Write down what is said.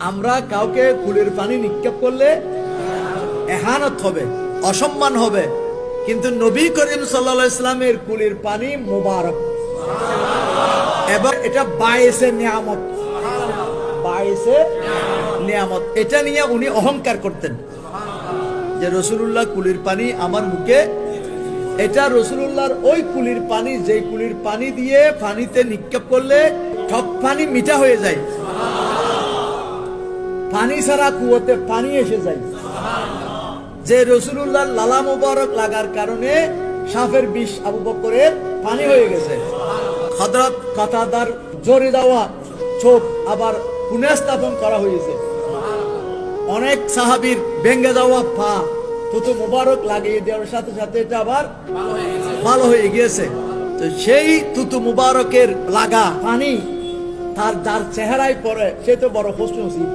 আমরা কাউকে কুলের পানি নিক্ষেপ করলে এহানত হবে, অসম্মান হবে, কিন্তু নবী করিম সাল্লাল্লাহু আলাইহি সাল্লামের কুলের পানি মুবারক এবং এটা বায়েসে নিয়ামত, বায়েসে নিয়ামত। এটা নিয়ে উনি অহংকার করতেন যে রাসূলুল্লাহ কুলির পানি আমার মুখে, এটা রাসূলুল্লাহর ওই কুলির পানি, যে কুলির পানি দিয়ে পানিতে নিক্ষেপ করলে সব পানি মিঠা হয়ে যায়, পানি ছাড়া কুয়োতে পানি এসে যায়। যে রাসূলুল্লাহর লালা মুবারক লাগার কারণে সাপের বিষ আবু বকরের পানি হয়ে গেছে। হযরত কাতাদার জোরে দেওয়া চোখ আবার পুনঃস্থাপন করা হয়েছে। অনেক সাহাবীর ভেঙে যাওয়া পা থুতু মুবারক লাগিয়ে দেওয়ার সাথে সাথে এটা আবার ভালো হয়ে গিয়েছে। তো সেই থুতু মুবারকের লাগা পানি তার যার চেহারায় পড়ে সে তো বড় খুশি নসিব।